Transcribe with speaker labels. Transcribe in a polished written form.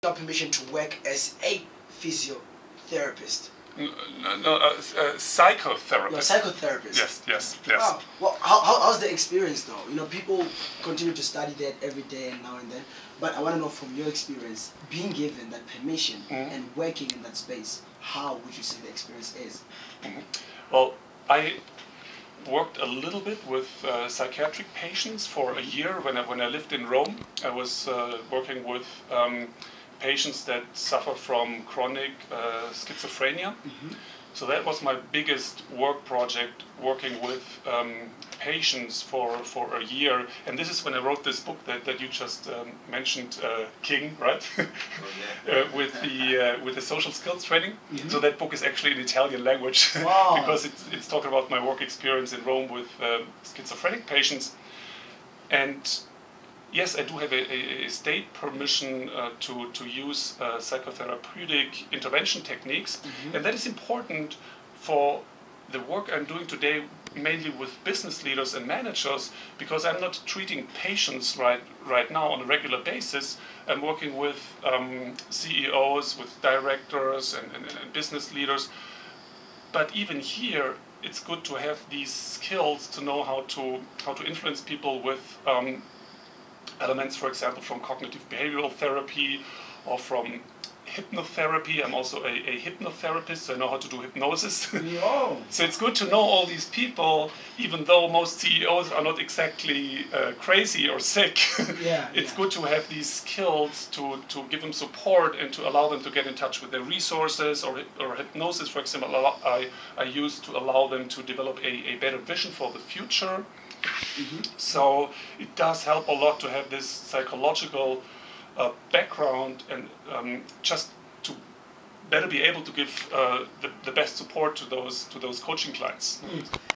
Speaker 1: your permission to work as a physiotherapist?
Speaker 2: Psychotherapist.
Speaker 1: You're a psychotherapist?
Speaker 2: Yes.
Speaker 1: Wow. Well, how's the experience though? You know, people continue to study that every day and now and then, but I want to know from your experience, being given that permission and working in that space, how would you say the experience is?
Speaker 2: Well, I worked a little bit with psychiatric patients for a year when I lived in Rome. I was working with patients that suffer from chronic schizophrenia. So that was my biggest work project, working with patients for a year. And this is when I wrote this book that you just mentioned, King, right? With the social skills training. So that book is actually in Italian language.
Speaker 1: Wow.
Speaker 2: Because it's talking about my work experience in Rome with schizophrenic patients. And yes, I do have a state permission to use psychotherapeutic intervention techniques, and that is important for the work I'm doing today, mainly with business leaders and managers, because I'm not treating patients right now on a regular basis. I'm working with CEOs, with directors and business leaders, but even here, it's good to have these skills to know how to influence people with elements, for example, from cognitive behavioral therapy or from hypnotherapy. I'm also a hypnotherapist, so I know how to do hypnosis. So it's good to know all these people, even though most CEOs are not exactly crazy or sick. It's good to have these skills to give them support and to allow them to get in touch with their resources, or hypnosis, for example, I use to allow them to develop a better vision for the future. So it does help a lot to have this psychological background and just to better be able to give the best support to those coaching clients.